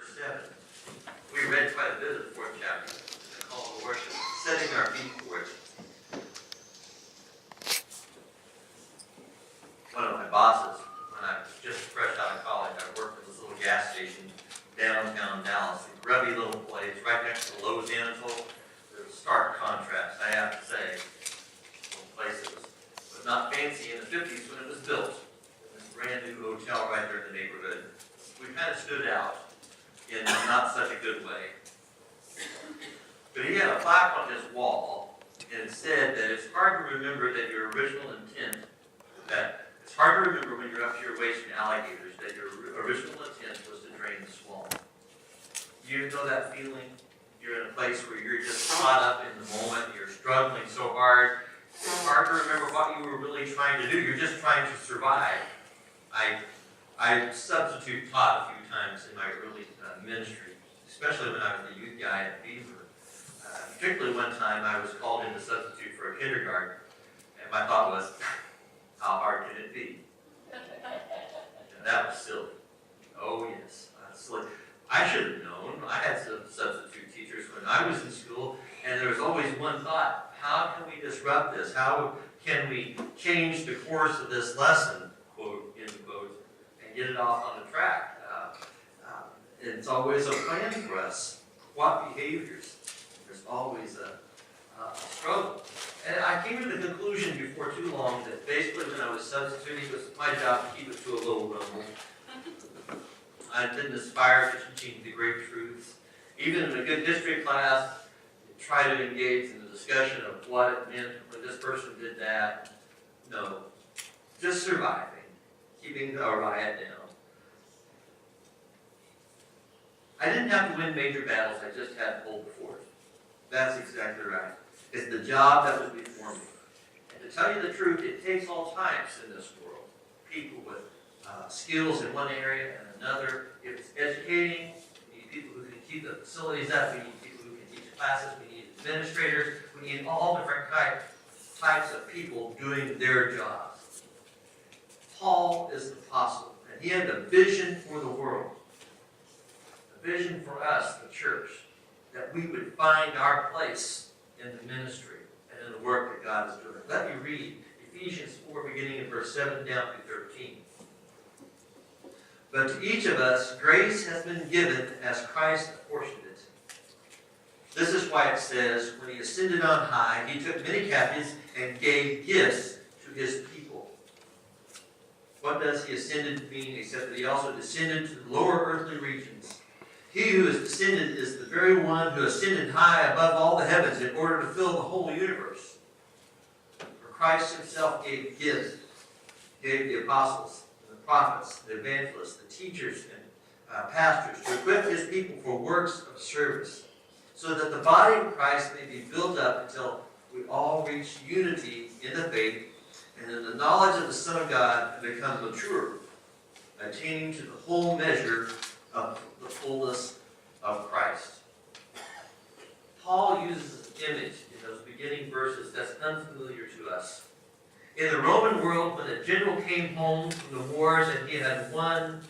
verse 7. We read quite a bit of the 4th chapter, the call to worship, setting our feet for it. One of my bosses, when I was just fresh out of college, I worked at this little gas station downtown Dallas, a grubby little place right next to Lowe's Anatole. There's a stark contrast, I have to say. A little place that was not fancy in the 50s when it was built. This brand new hotel right there in the neighborhood. We kind of stood out in not such a good way. But he had a plaque on his wall, and it said that it's hard to remember that your original intent, that it's hard to remember when you're up to your waist in alligators, that your original intent was to drain the swamp. You know that feeling? You're in a place where you're just caught up in the moment, you're struggling so hard. It's hard to remember what you were really trying to do. You're just trying to survive. I substitute taught a few times in my early ministry, especially when I was a youth guy at VanDeburgh. Particularly one time I was called in to substitute for a kindergarten, and my thought was, how hard can it be? And that was silly. Oh yes, that's silly. I should have known. I had some substitute teachers when I was in school, and there was always one thought, how can we disrupt this? How can we change the course of this lesson, quote, end quote, and get it off on the track? It's always a plan for us. What behaviors? There's always a struggle. And I came to the conclusion before too long that basically when I was substituting, it was my job to keep it to a low level. I didn't aspire to teaching the great truths. Even in a good history class, try to engage in the discussion of what it meant when this person did that. No, just surviving, keeping a riot down. I didn't have to win major battles, I just had to hold the fort. That's exactly right. It's the job that was before me. And to tell you the truth, it takes all types in this world. People with skills in one area and another. If it's educating, we need people who can keep the facilities up. We need people who can teach classes. We need administrators. We need all different types of people doing their jobs. Paul is the apostle, and he had a vision for the world. A vision for us, the church, that we would find our place in the ministry and in the work that God is doing. Let me read Ephesians 4, beginning in verse 7 down through 13. But to each of us, grace has been given as Christ apportioned it. This is why it says, when he ascended on high, he took many captives and gave gifts to his people. What does he ascended mean, except that he also descended to the lower earthly regions? He who is descended is the very one who ascended high above all the heavens in order to fill the whole universe. For Christ himself gave gifts, gave the apostles, the prophets, the evangelists, the teachers, and pastors to equip his people for works of service, so that the body of Christ may be built up until we all reach unity in the faith and in the knowledge of the Son of God and become mature, attaining to the whole measure of the fullness of Christ. Paul uses an image in those beginning verses that's unfamiliar to us. In the Roman world, when a general came home from the wars and he had won,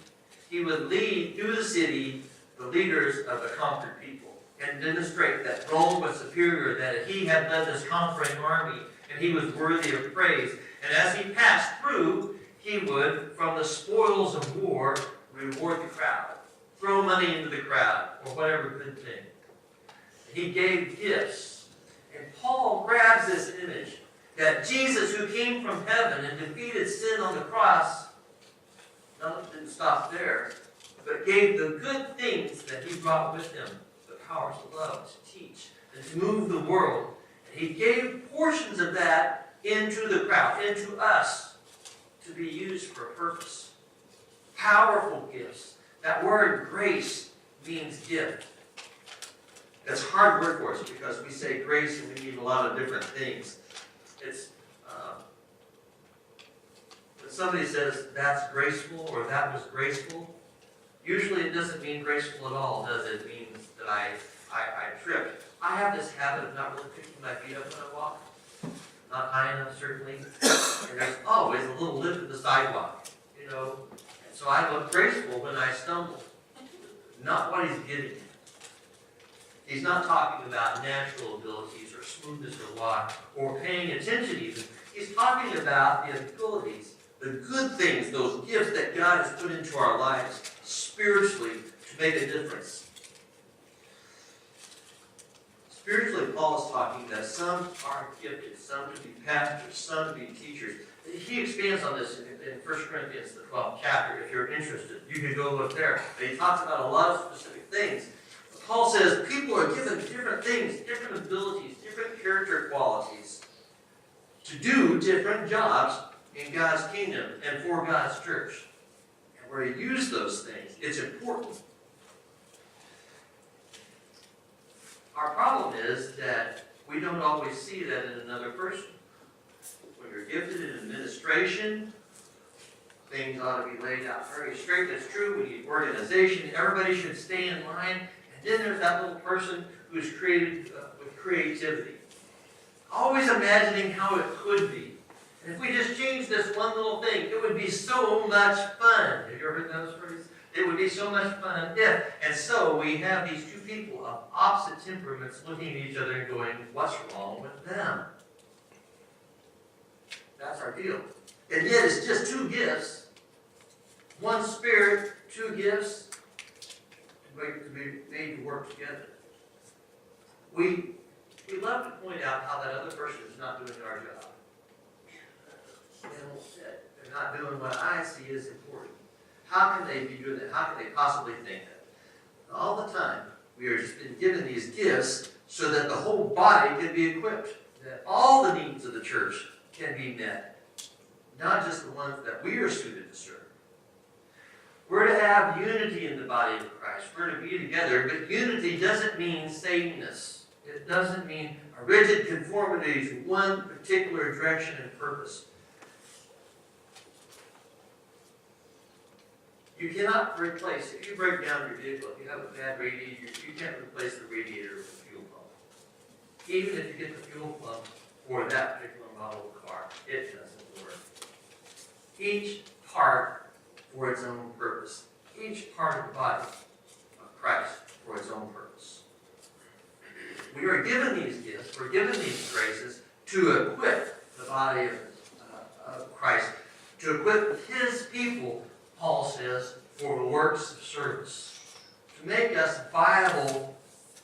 he would lead through the city the leaders of the conquered people and demonstrate that Rome was superior, that he had led this conquering army, and he was worthy of praise. And as he passed through, he would, from the spoils of war, reward the crowd, throw money into the crowd, or whatever good thing. He gave gifts. And Paul grabs this image that Jesus, who came from heaven and defeated sin on the cross, didn't stop there, but gave the good things that he brought with him, the power to love, to teach, and to move the world. And he gave portions of that into the crowd, into us, to be used for a purpose. Powerful gifts. That word grace means gift. It's a hard word for us because we say grace and we mean a lot of different things. It's when somebody says that's graceful or that was graceful, usually it doesn't mean graceful at all, does it? It means that I tripped. I have this habit of not really picking my feet up when I walk. Not high enough, certainly. And there's always a little lip in the sidewalk, you know. And so I look graceful when I stumble. not what he's getting at. He's not talking about natural abilities or smoothness or luck or paying attention even. He's talking about the abilities, the good things, those gifts that God has put into our lives spiritually to make a difference. Spiritually, Paul is talking that some are gifted, some to be pastors, some to be teachers. He expands on this in 1 Corinthians, the 12th chapter. If you're interested, you can go look there. But he talks about a lot of specific things. Paul says people are given different things, different abilities, different character qualities to do different jobs in God's kingdom and for God's church. And where you use those things, it's important. Our problem is that we don't always see that in another person. When you're gifted in administration, things ought to be laid out very straight. That's true. We need organization. Everybody should stay in line. And then there's that little person who's created with creativity. Always imagining how it could be. And if we just change this one little thing, it would be so much fun. Have you ever heard those phrases? It would be so much fun if. And so we have these two people of opposite temperaments looking at each other and going, what's wrong with them? That's our deal. And yet it's just two gifts. One spirit, two gifts to be made to work together. We love to point out how that other person is not doing our job. They're not doing what I see as important. How can they be doing that? How can they possibly think that? All the time, we are just been given these gifts so that the whole body can be equipped, that all the needs of the church can be met, not just the ones that we are suited to serve. We're to have unity in the body of Christ. We're to be together, but unity doesn't mean sameness. It doesn't mean a rigid conformity to one particular direction and purpose. You cannot replace, if you break down your vehicle, if you have a bad radiator, you can't replace the radiator with a fuel pump. Even if you get the fuel pump for that particular model of car, it doesn't work. Each part for its own purpose. Each part of the body of Christ for its own purpose. We are given these gifts, we're given these graces to equip the body of Christ, to equip His people, Paul says, for the works of service, to make us viable,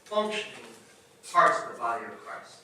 functioning parts of the body of Christ.